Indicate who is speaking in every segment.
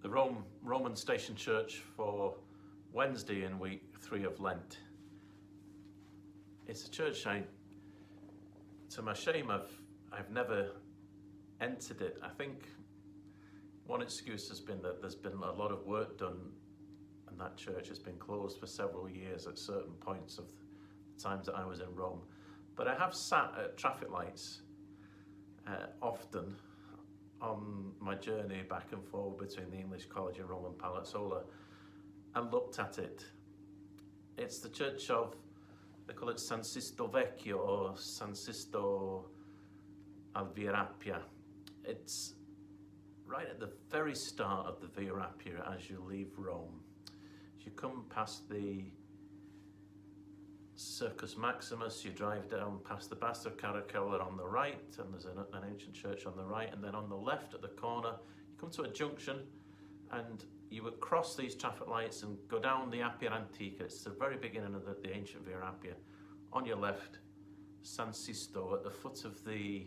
Speaker 1: the Roman Station Church for Wednesday in week 3 of Lent. It's a church to my shame, I've never entered it. I think one excuse has been that there's been a lot of work done and that church has been closed for several years at certain points of the times that I was in Rome. But I have sat at traffic lights often on my journey back and forward between the English College and Rome and Palazzola and looked at it. It's the church of, they call it Sisto Vecchio or Sisto Via Appia. It's right at the very start of the Via Appia as you leave Rome. As you come past the Circus Maximus, you drive down past the Baths of Caracalla on the right, and there's an ancient church on the right, and then on the left at the corner, you come to a junction, and you would cross these traffic lights and go down the Appia Antica. It's the very beginning of the ancient Via Appia. On your left, San Sisto, at the foot of the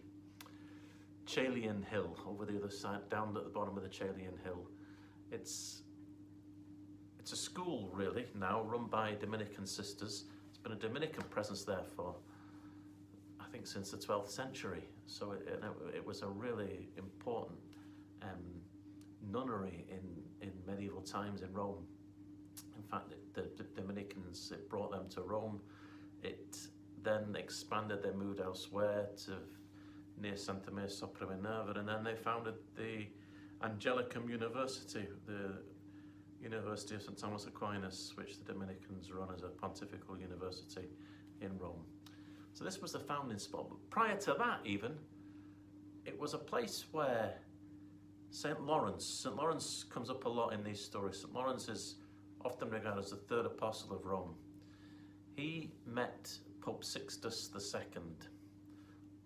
Speaker 1: Caelian Hill, over the other side, down at the bottom of the Caelian Hill. It's a school, really, now, run by Dominican sisters. There's been a Dominican presence there for, I think, since the 12th century. So it was a really important nunnery in medieval times in Rome. In fact, the Dominicans, it brought them to Rome. It then expanded, they moved elsewhere to near Santa Maria sopra Minerva, and then they founded the Angelicum University, the University of St. Thomas Aquinas, which the Dominicans run as a pontifical university in Rome. So this was the founding spot. But prior to that even, it was a place where St. Lawrence comes up a lot in these stories. St. Lawrence is often regarded as the third apostle of Rome. He met Pope Sixtus II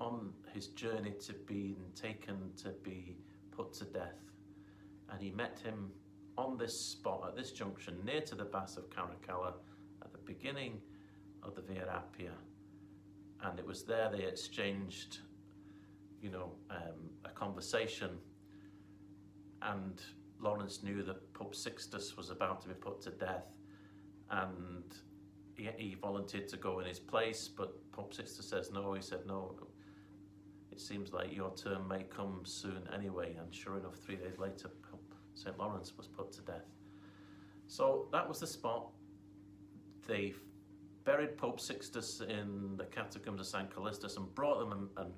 Speaker 1: on his journey to be taken to be put to death. And he met him on this spot, at this junction, near to the Baths of Caracalla, at the beginning of the Via Appia. And it was there they exchanged, a conversation. And Lawrence knew that Pope Sixtus was about to be put to death, and he volunteered to go in his place, but Pope Sixtus says no. He said, no, it seems like your turn may come soon anyway. And sure enough, 3 days later, St. Lawrence was put to death. So that was the spot. They buried Pope Sixtus in the catacombs of St. Callistus and brought them and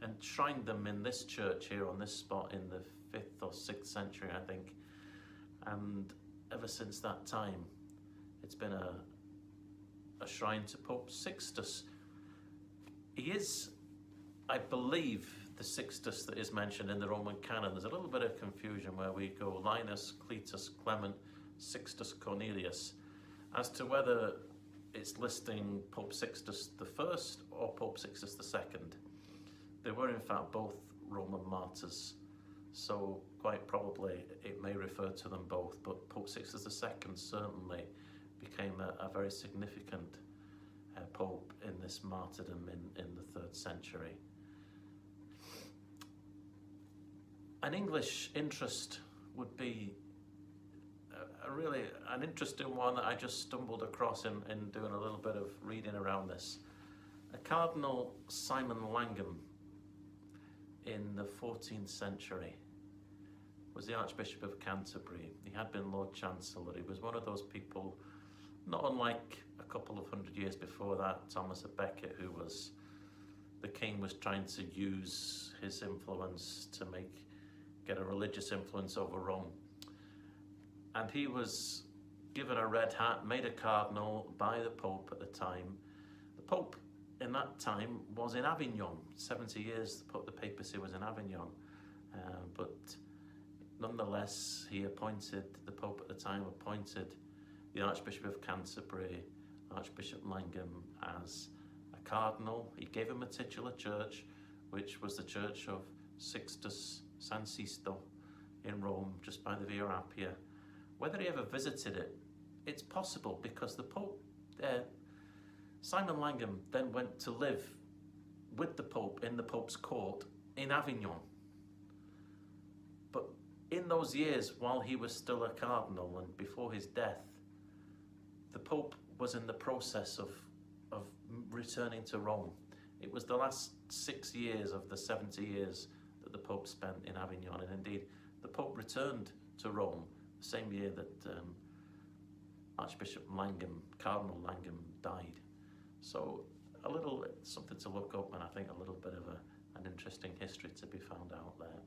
Speaker 1: enshrined them in this church here on this spot in the 5th or 6th century, I think. And ever since that time, it's been a shrine to Pope Sixtus. He is, I believe, the Sixtus that is mentioned in the Roman canon. There's a little bit of confusion where we go Linus, Cletus, Clement, Sixtus, Cornelius, as to whether it's listing Pope Sixtus I or Pope Sixtus II. They were in fact both Roman martyrs, so quite probably it may refer to them both, but Pope Sixtus II certainly became a very significant pope in this martyrdom in the 3rd century. An English interest would be really an interesting one that I just stumbled across in doing a little bit of reading around this. A Cardinal Simon Langham in the 14th century was the Archbishop of Canterbury. He had been Lord Chancellor. He was one of those people, not unlike a couple of hundred years before that, Thomas à Becket, who was, the king was trying to use his influence to get a religious influence over Rome. And he was given a red hat, made a cardinal by the Pope at the time. The Pope in that time was in Avignon. 70 years the papacy was in Avignon. But nonetheless, the Pope at the time appointed the Archbishop of Canterbury, Archbishop Langham, as a cardinal. He gave him a titular church, which was the church of Sixtus San Sisto in Rome, just by the Via Appia. Whether he ever visited it, it's possible, because the Pope, Simon Langham, then went to live with the Pope in the Pope's court in Avignon. But in those years, while he was still a cardinal and before his death, the Pope was in the process of returning to Rome. It was the last 6 years of the 70 years that the Pope spent in Avignon, and indeed the Pope returned to Rome the same year that Archbishop Langham, Cardinal Langham, died. So a little something to look up, and I think a little bit of an interesting history to be found out there.